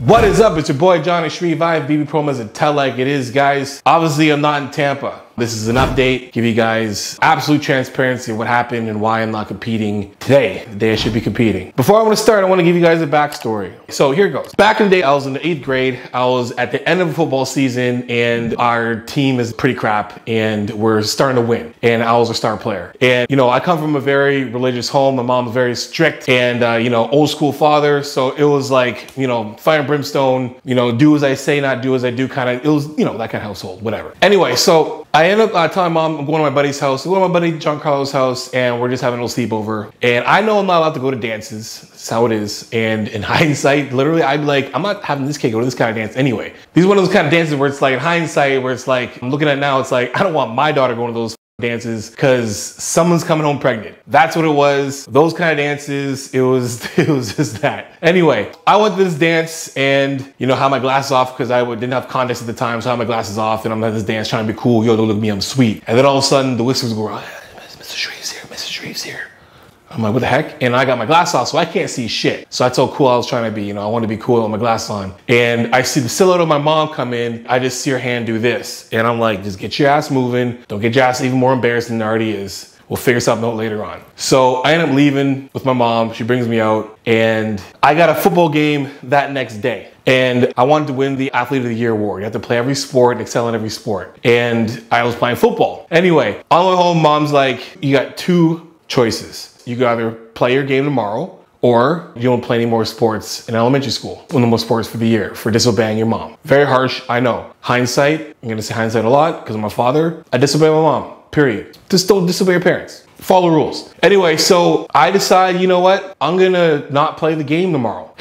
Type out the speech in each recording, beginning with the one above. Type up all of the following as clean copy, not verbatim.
What is up? It's your boy Jonni.shreve. I have BB promos and tell like it is, guys. Obviously, I'm not in Tampa. This is an update, give you guys absolute transparency of what happened and why I'm not competing today, the day I should be competing. Before I want to start, I want to give you guys a backstory. So here goes. Back in the day, I was in the 8th grade. I was at the end of the football season and our team is pretty crap and we're starting to win. And I was a star player. And you know, I come from a very religious home. My mom was very strict and you know, old school father. So it was like, you know, fire and brimstone, you know, do as I say, not do as I do kind of, it was, you know, that kind of household, whatever. Anyway, so I ended up telling Mom I'm going to my buddy's house, I'm going to my buddy John Carlos' house, and we're just having a little sleepover. And I know I'm not allowed to go to dances. That's how it is. And in hindsight, literally, I'd be like, I'm not having this kid go to this kind of dance anyway. These are one of those kind of dances where it's like, in hindsight, where it's like, I'm looking at it now, it's like, I don't want my daughter going to those dances because someone's coming home pregnant. That's what it was. Those kind of dances, it was just that. Anyway, I went to this dance and you know, had my glasses off because I didn't have contacts at the time, so I had my glasses off and I'm at this dance trying to be cool. Yo, don't look at me, I'm sweet. And then all of a sudden the whispers go, oh, Mr. Shreve's here, Mr. Shreve's here. I'm like, what the heck? And I got my glasses off, so I can't see shit. So that's how cool I was trying to be. You know, I wanted to be cool with my glasses on. And I see the silhouette of my mom come in. I just see her hand do this. And I'm like, just get your ass moving. Don't get your ass even more embarrassed than it already is. We'll figure something out later on. So I end up leaving with my mom. She brings me out. And I got a football game that next day. And I wanted to win the Athlete of the Year award. You have to play every sport and excel in every sport. And I was playing football. Anyway, on my way home, Mom's like, you got two choices. You can either play your game tomorrow or you don't play any more sports in elementary school. No more sports for the year for disobeying your mom. Very harsh, I know. Hindsight, I'm gonna say hindsight a lot because of my father. I disobey my mom, period. Just don't disobey your parents. Follow rules. Anyway, so I decide, you know what? I'm gonna not play the game tomorrow.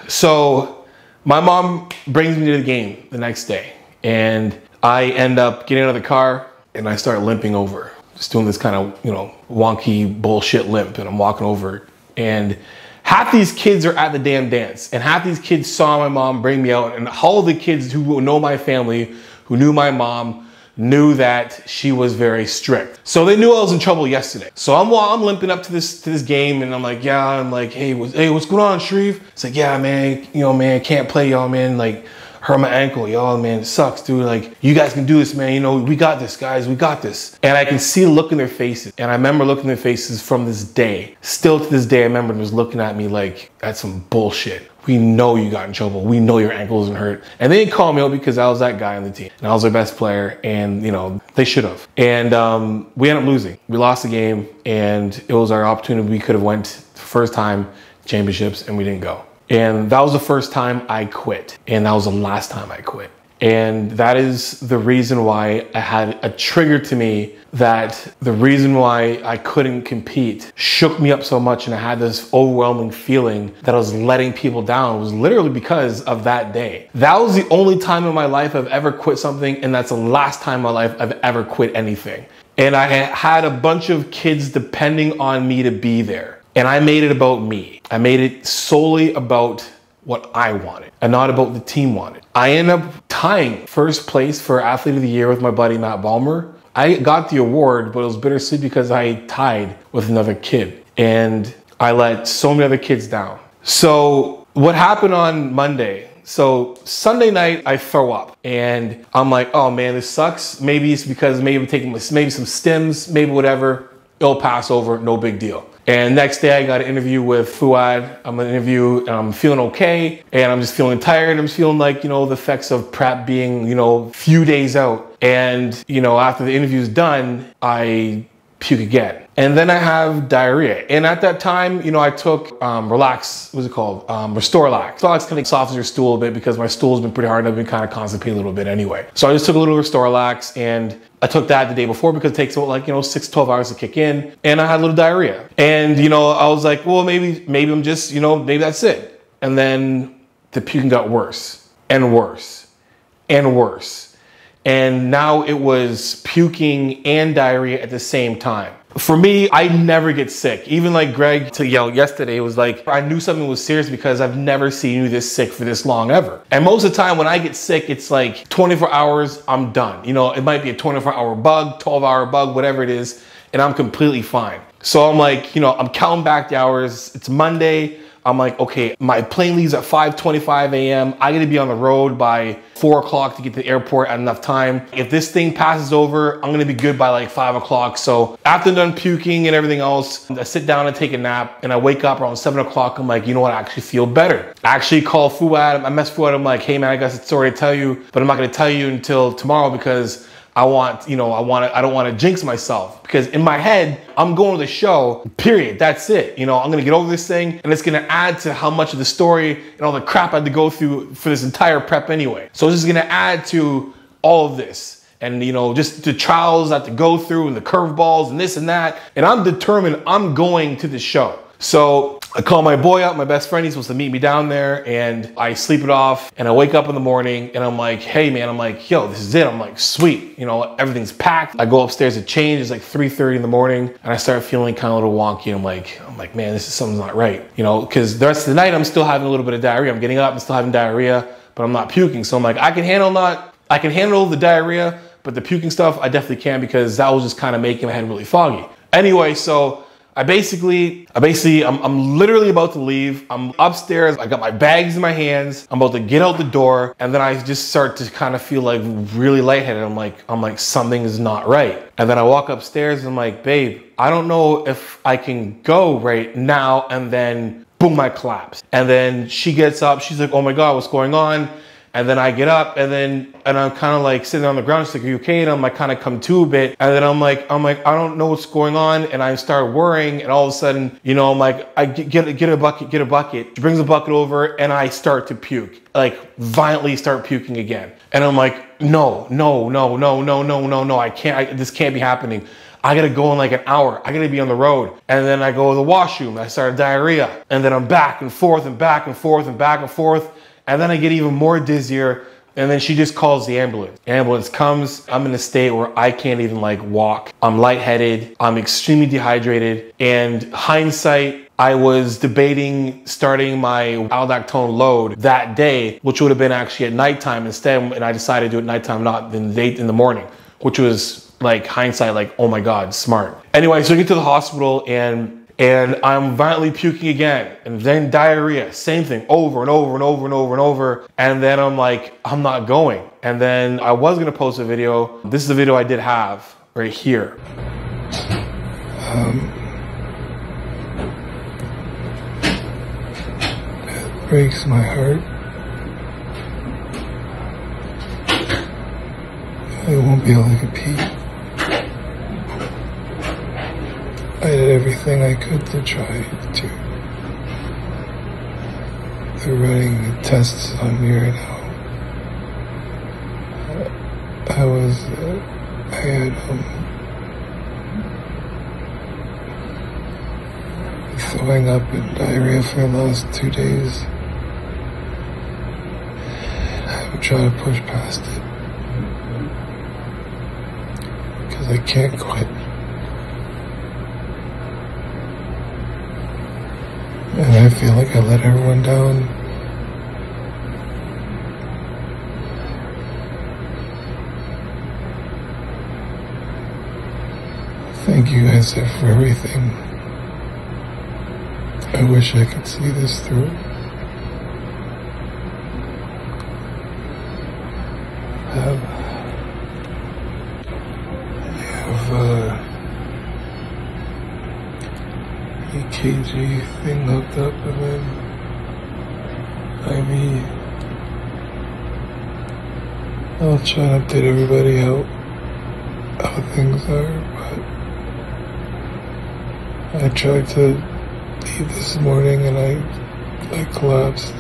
So my mom brings me to the game the next day and I end up getting out of the car and I start limping over. Just doing this kind of, you know, wonky bullshit limp and I'm walking over and half these kids are at the damn dance and half these kids saw my mom bring me out and all the kids who know my family, who knew my mom, knew that she was very strict. So they knew I was in trouble yesterday. So I'm limping up to this game and I'm like, yeah, I'm like, hey, what's going on, Shreve? It's like, yeah, man, you know, man, can't play y'all, man, like, hurt my ankle, y'all, man, it sucks, dude. Like, you guys can do this, man. You know, we got this, guys, we got this. And I can see the look in their faces. And I remember looking in their faces from this day. Still to this day, I remember them just looking at me like, that's some bullshit. We know you got in trouble. We know your ankle isn't hurt. And they didn't call me out because I was that guy on the team. And I was their best player. And, you know, they should have. And we ended up losing. We lost the game. And it was our opportunity. We could have went the first time championships and we didn't go. And that was the first time I quit. And that was the last time I quit. And that is the reason why I had a trigger to me that the reason why I couldn't compete shook me up so much. And I had this overwhelming feeling that I was letting people down. It was literally because of that day. That was the only time in my life I've ever quit something. And that's the last time in my life I've ever quit anything. And I had a bunch of kids depending on me to be there. And I made it about me. I made it solely about what I wanted and not about the team wanted. I ended up tying first place for Athlete of the Year with my buddy Matt Ballmer. I got the award, but it was bittersweet because I tied with another kid and I let so many other kids down. So what happened on Monday? So Sunday night I throw up and I'm like, oh man, this sucks. Maybe it's because maybe I'm taking maybe some stims, maybe whatever. It'll pass over, no big deal. And next day I got an interview with Fuad. I'm gonna interview and I'm feeling okay. And I'm just feeling tired. I'm just feeling like, you know, the effects of prep being, you know, few days out. And, you know, after the interview's done, I puke again. And then I have diarrhea. And at that time, you know, I took Relax, what's it called? Restorelax. Restorelax kind of softens your stool a bit because my stool's been pretty hard and I've been kind of constipated a little bit anyway. So I just took a little Restorelax and I took that the day before because it takes about like, you know, 6 to 12 hours to kick in. And I had a little diarrhea. And, you know, I was like, well, maybe I'm just, you know, maybe that's it. And then the puking got worse and worse and worse. And now it was puking and diarrhea at the same time. For me, I never get sick. Even like Greg to yell yesterday, it was like, I knew something was serious because I've never seen you this sick for this long ever. And most of the time when I get sick, it's like 24 hours, I'm done. You know, it might be a 24-hour bug, 12-hour bug, whatever it is, and I'm completely fine. So I'm like, you know, I'm counting back the hours. It's Monday. I'm like, okay, my plane leaves at 5:25 a.m. I gotta be on the road by 4 o'clock to get to the airport at enough time. If this thing passes over, I'm gonna be good by like 5 o'clock. So after I'm done puking and everything else, I sit down and take a nap, and I wake up around 7 o'clock. I'm like, you know what, I actually feel better. I actually call Fuad, I mess Fuad, I'm like, hey man, I got a story to tell you, but I'm not gonna tell you until tomorrow because I don't want to jinx myself, because in my head, I'm going to the show, period. That's it. I'm going to get over this thing, and it's going to add to how much of the story and all the crap I had to go through for this entire prep anyway. So this is going to add to all of this. And, just the trials I have to go through and the curveballs and this and that. And I'm determined I'm going to the show. So I call my boy up, my best friend, he's supposed to meet me down there, and I sleep it off, and I wake up in the morning and I'm like, hey man, I'm like, yo, this is it. I'm like, sweet, everything's packed. I go upstairs to change, it's like 3:30 in the morning, and I start feeling kind of a little wonky. I'm like, man, something's not right, because the rest of the night I'm still having a little bit of diarrhea. I'm getting up, I'm still having diarrhea, but I'm not puking. So I'm like, I can handle the diarrhea, but the puking stuff, I definitely can't, because that was just kind of making my head really foggy. Anyway, so I'm literally about to leave. I'm upstairs. I got my bags in my hands. I'm about to get out the door. And then I just start to kind of feel like really lightheaded. I'm like, something is not right. And then I walk upstairs and I'm like, babe, I don't know if I can go right now. And then boom, I collapse. And then she gets up. She's like, oh my God, what's going on? And then I get up, and I'm kind of like sitting on the ground. She's like, are you okay? And I'm like, kind of come to a bit. And then I'm like, I don't know what's going on. And I start worrying. And all of a sudden, I'm like, I get a bucket. She brings a bucket over, and I start to puke, like violently start puking again. And I'm like, no, I can't, this can't be happening. I gotta go in like an hour. I gotta be on the road. And then I go to the washroom. I start diarrhea. And then I'm back and forth and back and forth and back and forth. And then I get even more dizzier, and then she just calls the ambulance. Ambulance comes. I'm in a state where I can't even walk. I'm lightheaded. I'm extremely dehydrated. And hindsight, I was debating starting my aldactone load that day, which would have been actually at nighttime instead. And I decided to do it nighttime, not in the morning, which was hindsight, oh my God, smart. Anyway, so I get to the hospital, and I'm violently puking again, and then diarrhea, same thing, over and over and over and over and over. And then I'm like, I'm not going. And then I was gonna post a video. This is the video I did have right here. It breaks my heart. I won't be able to compete. I did everything I could to try to. They're running the tests on me right now. I had throwing up and diarrhea for the last 2 days. I'm trying to push past it, because I can't quit. And I feel like I let everyone down. Thank you guys for everything. I wish I could see this through. I have EKG thing hooked up, and then I'll try to update everybody how things are, but I tried to leave this morning and I collapsed.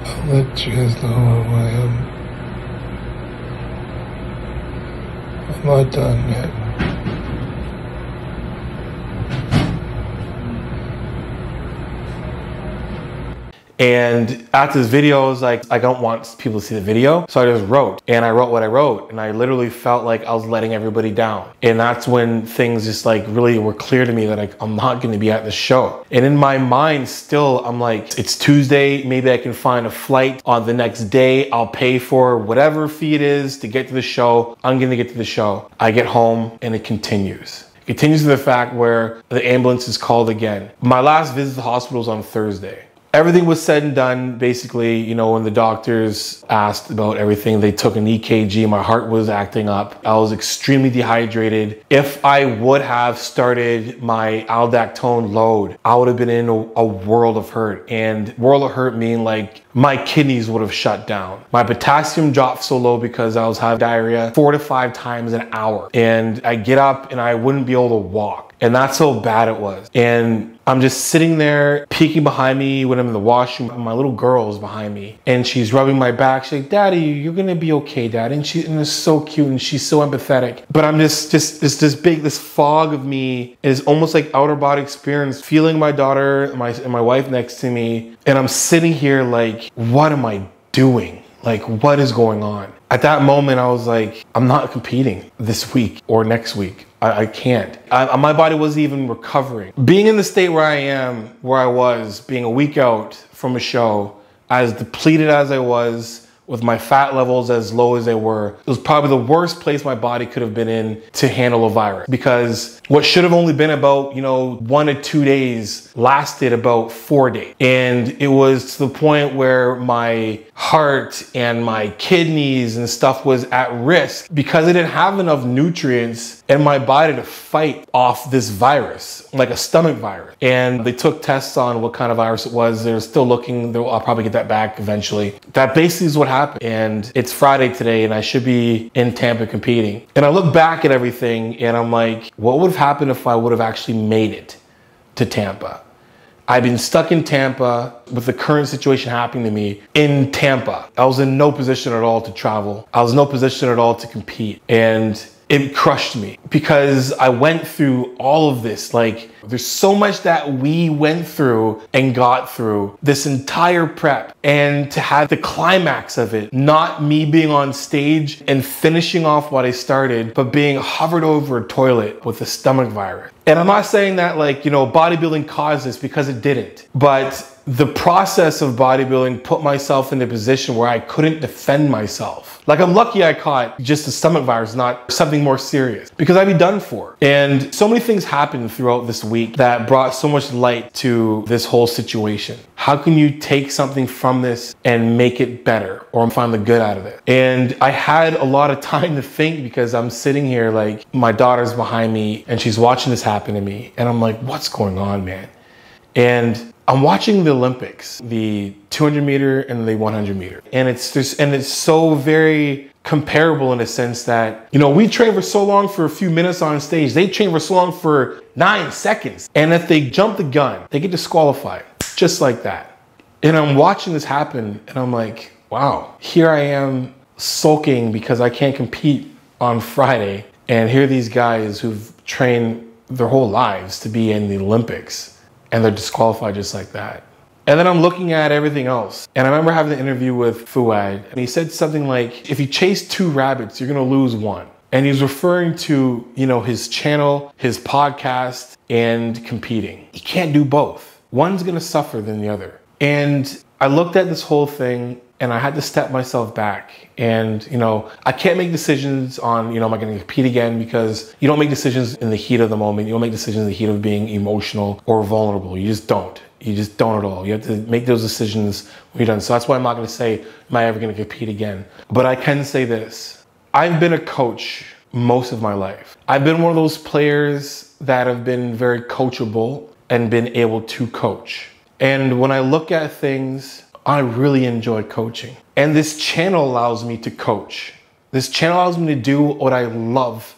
I'll let you guys know how I am. I'm not done yet. And after this video, I was like, I don't want people to see the video. So I just wrote, and I wrote what I wrote. And I literally felt like I was letting everybody down. And that's when things just like really were clear to me that like, I'm not gonna be at the show. And in my mind still, I'm like, it's Tuesday, maybe I can find a flight on the next day. I'll pay for whatever fee it is to get to the show. I'm gonna get to the show. I get home and it continues. It continues to the fact where the ambulance is called again. My last visit to the hospital was on Thursday. Everything was said and done. Basically, you know, when the doctors asked about everything, they took an EKG. My heart was acting up. I was extremely dehydrated. If I would have started my aldactone load, I would have been in a world of hurt. And world of hurt mean like my kidneys would have shut down. My potassium dropped so low because I was having diarrhea 4 to 5 times an hour. And I get up and I wouldn't be able to walk. And that's how bad it was. And I'm just sitting there peeking behind me when I'm in the washroom. My little girl is behind me and she's rubbing my back. She's like, Daddy, you're gonna be okay, Dad. And it's so cute and she's so empathetic. But I'm just this fog of me is almost like outer body experience, feeling my daughter and my wife next to me. And I'm sitting here like, what am I doing? Like, what is going on? At that moment, I was like, I'm not competing this week or next week. I can't. My body wasn't even recovering. Being in the state where I am, where I was, being a week out from a show, as depleted as I was, with my fat levels as low as they were, it was probably the worst place my body could have been in to handle a virus. Because what should have only been about, 1 to 2 days lasted about 4 days. And it was to the point where my heart and my kidneys and stuff was at risk because I didn't have enough nutrients in my body to fight off this virus, like a stomach virus. And they took tests on what kind of virus it was. They're still looking. I'll probably get that back eventually. That basically is what happened. And it's Friday today and I should be in Tampa competing. And I look back at everything and I'm like, what would have happened if I would have actually made it to Tampa? I've been stuck in Tampa with the current situation happening to me in Tampa. I was in no position at all to travel. I was in no position at all to compete. And it crushed me because I went through all of this. Like, there's so much that we went through and got through this entire prep, and to have the climax of it, not me being on stage and finishing off what I started, but being hovered over a toilet with a stomach virus. And I'm not saying that bodybuilding caused this, because it didn't, but the process of bodybuilding put myself in a position where I couldn't defend myself. Like, I'm lucky I caught just a stomach virus, not something more serious, because I'd be done for. And so many things happened throughout this week that brought so much light to this whole situation. How can you take something from this and make it better, or find the good out of it? And I had a lot of time to think, because I'm sitting here like, my daughter's behind me and she's watching this happen to me. And I'm like, what's going on, man? And I'm watching the Olympics, the 200 meter and the 100 meter. And it's so very comparable in a sense that, we train for so long for a few minutes on stage. They train for so long for 9 seconds. And if they jump the gun, they get disqualified just like that. And I'm watching this happen and I'm like, wow, here I am sulking because I can't compete on Friday. And here are these guys who've trained their whole lives to be in the Olympics, and they're disqualified just like that. And then I'm looking at everything else. And I remember having an interview with Fuad, and he said something like, if you chase 2 rabbits, you're gonna lose 1. And he was referring to, his channel, his podcast, and competing. You can't do both. One's gonna suffer than the other. And I looked at this whole thing and I had to step myself back. And, I can't make decisions on, am I gonna compete again? Because you don't make decisions in the heat of the moment. You don't make decisions in the heat of being emotional or vulnerable. You just don't. You just don't at all. You have to make those decisions when you're done. So that's why I'm not gonna say, am I ever gonna compete again? But I can say this. I've been a coach most of my life. I've been one of those players that have been very coachable and been able to coach. And when I look at things, I really enjoy coaching. And this channel allows me to coach. This channel allows me to do what I love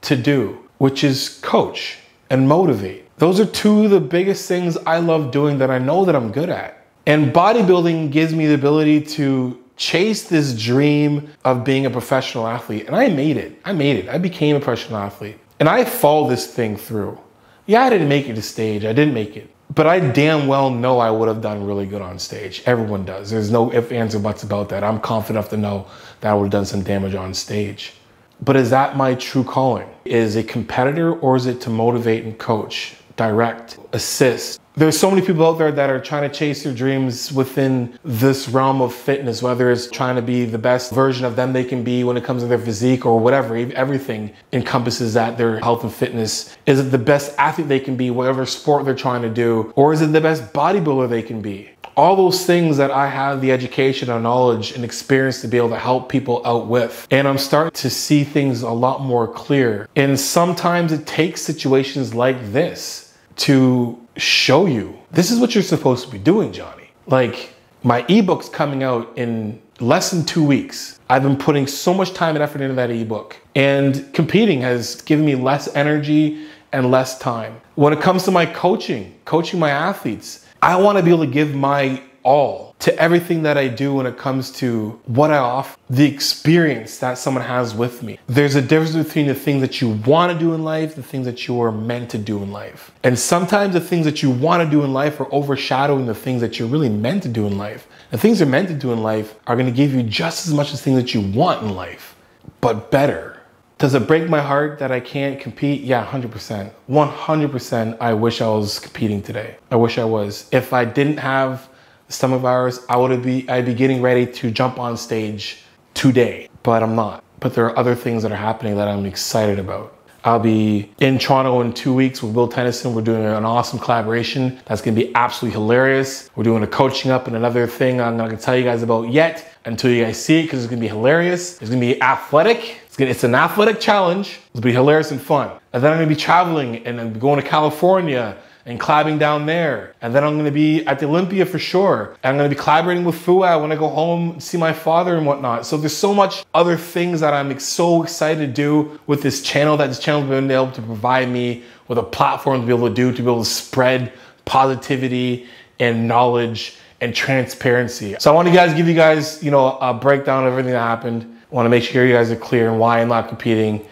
to do, which is coach and motivate. Those are 2 of the biggest things I love doing that I know that I'm good at. And bodybuilding gives me the ability to chase this dream of being a professional athlete. And I made it. I became a professional athlete. And I followed this thing through. Yeah, I didn't make it to stage. I didn't make it. But I damn well know I would have done really good on stage. Everyone does. There's no ifs, ands, or buts about that. I'm confident enough to know that I would have done some damage on stage. But is that my true calling? Is it competitor, or is it to motivate and coach, direct, assist? There's so many people out there that are trying to chase their dreams within this realm of fitness, whether it's trying to be the best version of them they can be when it comes to their physique or whatever. Everything encompasses that, their health and fitness. Is it the best athlete they can be, whatever sport they're trying to do? Or is it the best bodybuilder they can be? All those things that I have the education and knowledge and experience to be able to help people out with. And I'm starting to see things a lot more clear. And sometimes it takes situations like this to show you, this is what you're supposed to be doing, Johnny. Like, my ebook's coming out in less than 2 weeks. I've been putting so much time and effort into that ebook. And competing has given me less energy and less time. When it comes to my coaching my athletes, I want to be able to give my all to everything that I do when it comes to what I offer, the experience that someone has with me. There's a difference between the things that you want to do in life, the things that you are meant to do in life. And sometimes the things that you want to do in life are overshadowing the things that you're really meant to do in life. The things you're meant to do in life are going to give you just as much as things that you want in life, but better. Does it break my heart that I can't compete? Yeah, 100%. 100% I wish I was competing today. I wish I was. If I didn't have the stomach virus, I'd be getting ready to jump on stage today, but I'm not. But there are other things that are happening that I'm excited about. I'll be in Toronto in 2 weeks with Will Tennyson. We're doing an awesome collaboration that's gonna be absolutely hilarious. We're doing a coaching up and another thing I'm not gonna tell you guys about yet until you guys see it, because it's gonna be hilarious. It's gonna be athletic. It's an athletic challenge. It'll be hilarious and fun. And then I'm gonna be traveling and I'm going to California and collabing down there. And then I'm gonna be at the Olympia for sure. And I'm gonna be collaborating with Fua when I go home and see my father and whatnot. So there's so much other things that I'm so excited to do with this channel, that this channel's been able to provide me with a platform to be able to spread positivity and knowledge and transparency. So I want to give you guys, a breakdown of everything that happened. I want to make sure you guys are clear on why I'm not competing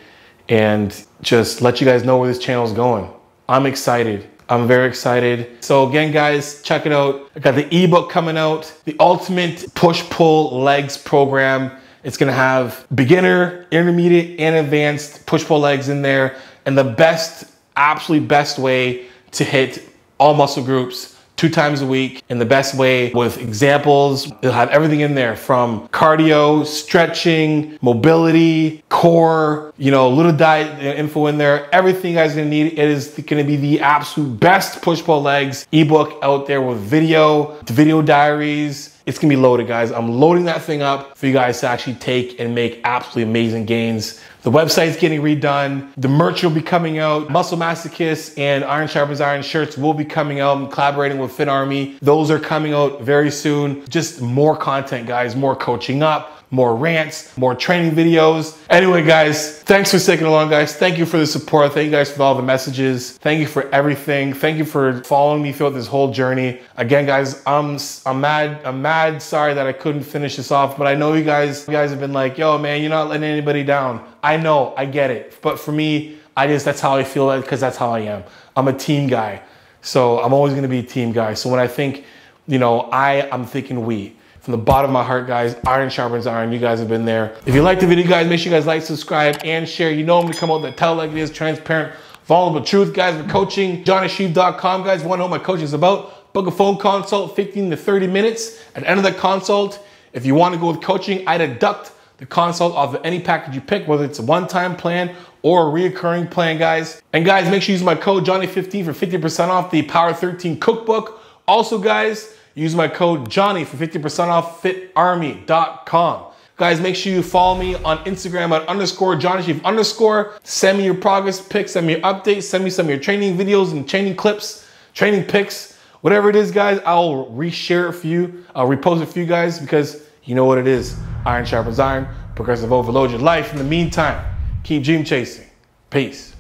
and just let you guys know where this channel is going. I'm excited. I'm very excited. So again, guys, check it out. I got the ebook coming out, the Ultimate Push-Pull Legs Program. It's gonna have beginner, intermediate, and advanced push-pull legs in there, and the best, absolutely best way to hit all muscle groups 2 times a week in the best way, with examples. It'll have everything in there from cardio, stretching, mobility, core, little diet info in there. Everything you guys are gonna need. It is gonna be the absolute best push-pull legs ebook out there with video diaries. It's gonna be loaded, guys. I'm loading that thing up for you guys to actually take and make absolutely amazing gains. The website's getting redone. The merch will be coming out. Muscle Masochist and Iron Sharpens Iron shirts will be coming out. I'm collaborating with Fit Army. Those are coming out very soon. Just more content, guys. More coaching up, more rants, more training videos. Anyway, guys, thanks for sticking along, guys. Thank you for the support. Thank you guys for all the messages. Thank you for everything. Thank you for following me throughout this whole journey. Again, guys, I'm mad sorry that I couldn't finish this off, but I know you guys have been like, yo, man, you're not letting anybody down. I know, I get it. But for me, that's how I feel, because that's how I am. I'm a team guy. So I'm always gonna be a team guy. So when I think, I'm thinking we. From the bottom of my heart, guys, Iron Sharpens Iron. You guys have been there. If you like the video, guys, make sure you guys like, subscribe, and share. I'm gonna come out and tell like it is, transparent, vulnerable truth, guys. For coaching, jonni.shreve.com, guys. If you wanna know what my coaching is about, book a phone consult, 15 to 30 minutes. At the end of that consult, if you wanna go with coaching, I deduct the consult off of any package you pick, whether it's a one-time plan or a reoccurring plan, guys. And guys, make sure you use my code Johnny15 for 50% off the Power 13 cookbook. Also, guys, use my code Johnny for 50% off fitarmy.com. Guys, make sure you follow me on Instagram at _JonnyShreve_. Send me your progress pics, send me your updates, send me some of your training videos and training clips, training pics, whatever it is, guys. I'll reshare it for you. I'll repost it for you guys, because you know what it is. Iron sharpens iron, progressive overload your life. In the meantime, keep dream chasing. Peace.